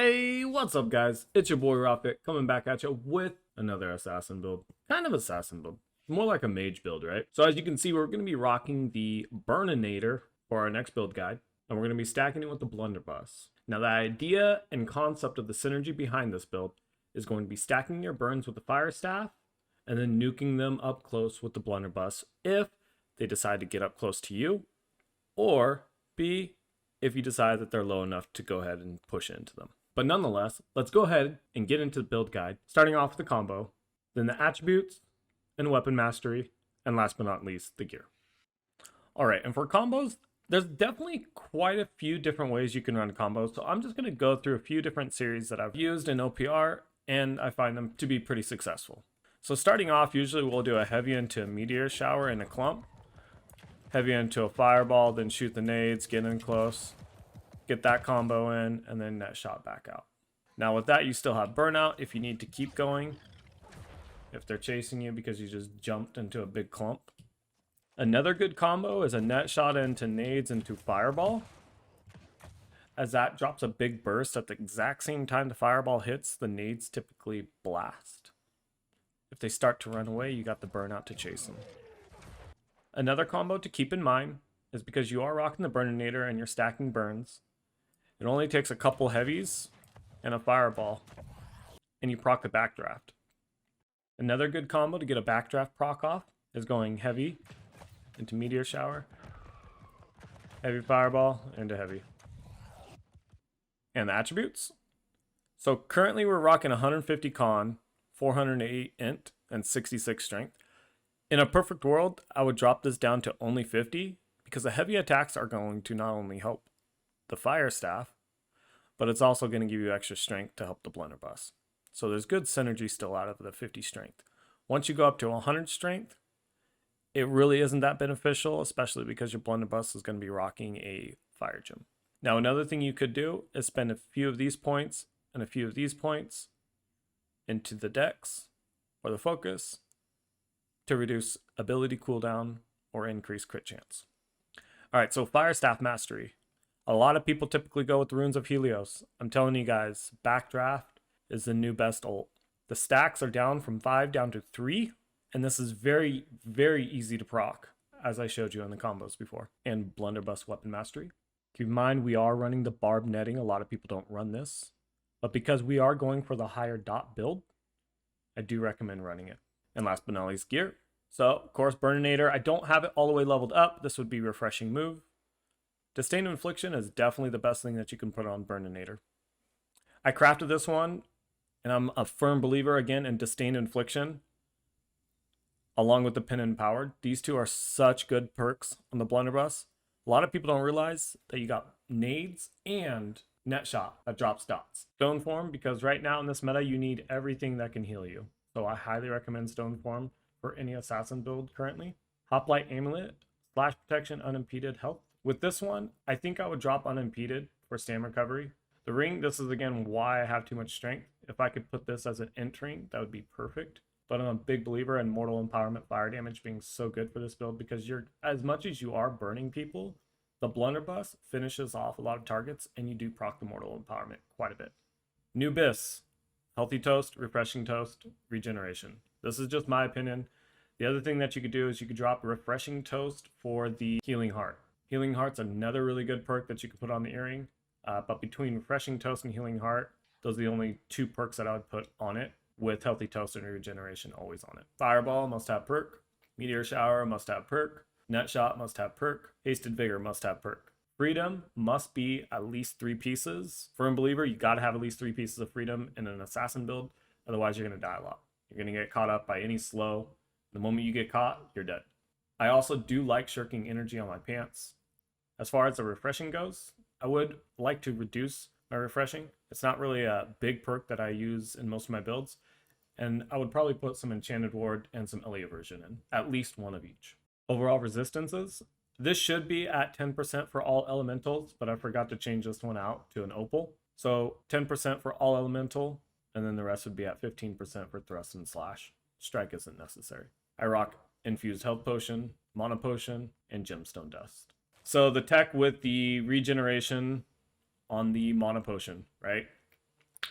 Hey, what's up guys? It's your boy Rafik coming back at you with another assassin build. Kind of assassin build. More like a mage build, right? So as you can see, we're going to be rocking the Burnanator for our next build guide. And we're going to be stacking it with the Blunderbuss. Now the idea and concept of the synergy behind this build is going to be stacking your burns with the fire staff and then nuking them up close with the Blunderbuss if they decide to get up close to you, or B, if you decide that they're low enough to go ahead and push into them. But nonetheless, let's go ahead and get into the build guide, starting off with the combo, then the attributes, and weapon mastery, and last but not least, the gear. Alright, and for combos, there's definitely quite a few different ways you can run combos, so I'm just going to go through a few different series that I've used in OPR, and I find them to be pretty successful. So starting off, usually we'll do a heavy into a meteor shower and a clump, heavy into a fireball, then shoot the nades, get in close, get that combo in, and then net shot back out. Now with that, you still have burnout if you need to keep going, if they're chasing you because you just jumped into a big clump. Another good combo is a net shot into nades into fireball, as that drops a big burst at the exact same time the fireball hits. The nades typically blast. If they start to run away, you got the burnout to chase them. Another combo to keep in mind is because you are rocking the Burnanator and you're stacking burns, it only takes a couple heavies and a fireball, and you proc the backdraft. Another good combo to get a backdraft proc off is going heavy into meteor shower, heavy fireball into heavy. And the attributes. So currently we're rocking 150 con, 408 int, and 66 strength. In a perfect world, I would drop this down to only 50 because the heavy attacks are going to not only help the fire staff, but it's also going to give you extra strength to help the Blunderbuss. So there's good synergy still out of the 50 strength. Once you go up to 100 strength, it really isn't that beneficial, especially because your Blunderbuss is going to be rocking a fire gem. Now another thing you could do is spend a few of these points and a few of these points into the dex or the focus to reduce ability cooldown or increase crit chance. Alright, so fire staff mastery. A lot of people typically go with the Runes of Helios. I'm telling you guys, backdraft is the new best ult. The stacks are down from 5 down to 3, and this is very, very easy to proc, as I showed you in the combos before. And Blunderbuss weapon mastery. Keep in mind, we are running the barb netting. A lot of people don't run this, but because we are going for the higher dot build, I do recommend running it. And last but not least, gear. So, of course, Burnanator, I don't have it all the way leveled up. This would be refreshing move. Disdain Infliction is definitely the best thing that you can put on Burnanator. I crafted this one, and I'm a firm believer, again, in Disdain Infliction, along with the Pin Empowered. These two are such good perks on the Blunderbuss. A lot of people don't realize that you got nades and net shot that drops dots. Stone Form, because right now in this meta, you need everything that can heal you. So I highly recommend Stone Form for any assassin build currently. Hoplite Amulet, Splash Protection, Unimpeded Health. With this one, I think I would drop Unimpeded for stam recovery. The ring, this is again why I have too much strength. If I could put this as an int ring, that would be perfect. But I'm a big believer in Mortal Empowerment fire damage being so good for this build because you're, as much as you are burning people, the Blunderbuss finishes off a lot of targets and you do proc the Mortal Empowerment quite a bit. New Biss, Healthy Toast, Refreshing Toast, Regeneration. This is just my opinion. The other thing that you could do is you could drop Refreshing Toast for the Healing Heart. Healing Heart's another really good perk that you could put on the earring. But between Refreshing Toast and Healing Heart, those are the only two perks that I would put on it, with Healthy Toast and Regeneration always on it. Fireball, must have perk. Meteor Shower, must have perk. Net Shot, must have perk. Hasted Vigor, must have perk. Freedom must be at least 3 pieces. Firm believer, you gotta have at least 3 pieces of freedom in an assassin build, otherwise you're gonna die a lot. You're gonna get caught up by any slow. The moment you get caught, you're dead. I also do like shirking energy on my pants. As far as the refreshing goes, I would like to reduce my refreshing. It's not really a big perk that I use in most of my builds, and I would probably put some Enchanted Ward and some Ellie Aversion in, at least one of each. Overall resistances, this should be at 10% for all elementals, but I forgot to change this one out to an opal. So 10% for all elemental, and then the rest would be at 15% for thrust and slash. Strike isn't necessary. I rock infused health potion, mana potion, and gemstone dust. So the tech with the regeneration on the mana potion, right?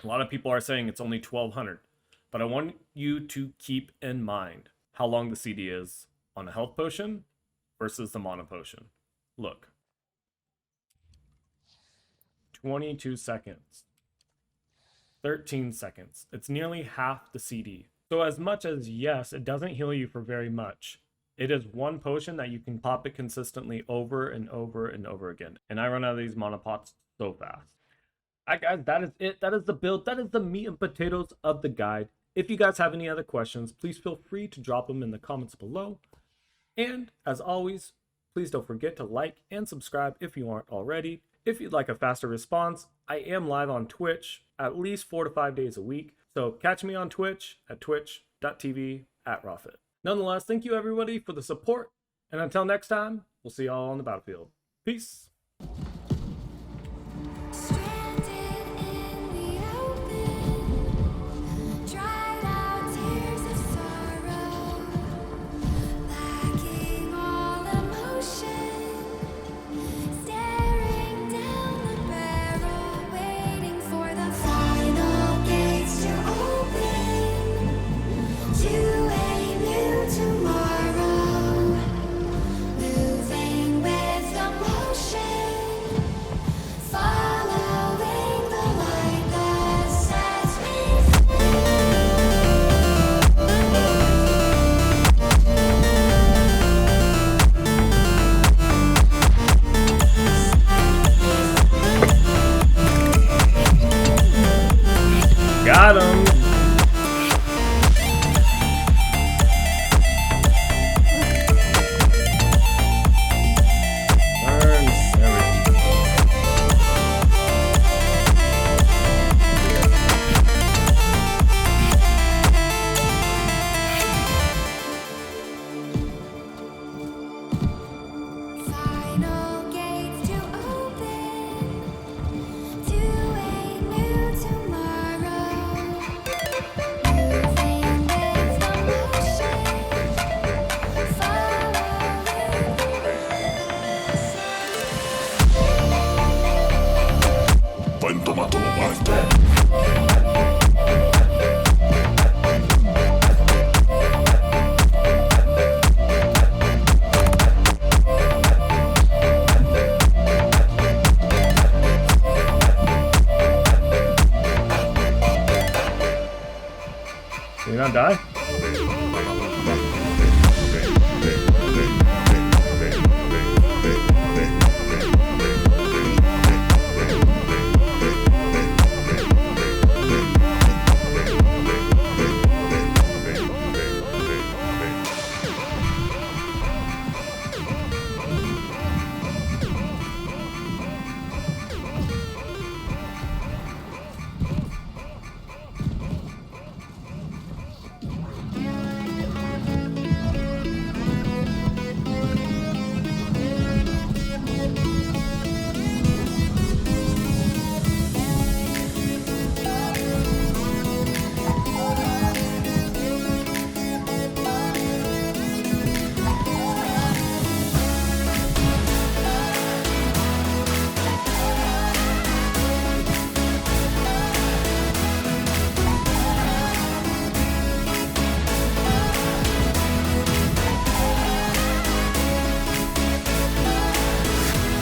A lot of people are saying it's only 1200, but I want you to keep in mind how long the CD is on a health potion versus the mana potion. Look. 22 seconds. 13 seconds. It's nearly half the CD. So as much as, yes, it doesn't heal you for very much, it is one potion that you can pop it consistently over and over and over again. And I run out of these mana pots so fast. Alright guys, that is it. That is the build. That is the meat and potatoes of the guide. If you guys have any other questions, please feel free to drop them in the comments below. And as always, please don't forget to like and subscribe if you aren't already. If you'd like a faster response, I am live on Twitch at least 4 to 5 days a week. So catch me on Twitch at twitch.tv/Rofit. Nonetheless, thank you everybody for the support. And until next time, we'll see y'all on the battlefield. Peace. Got him. Did he not die?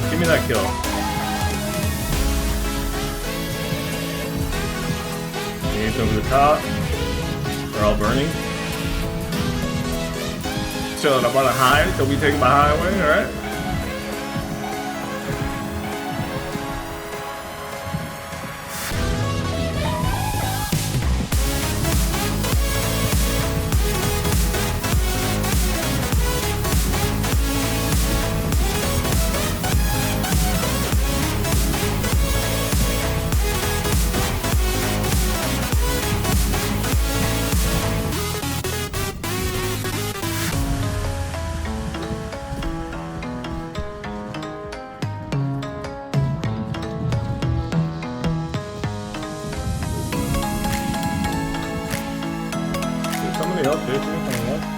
Give me that kill. Grenades over the top. They're all burning. Chilling up on a high, so we taking my high away, alright? Somebody else chasing me from the left.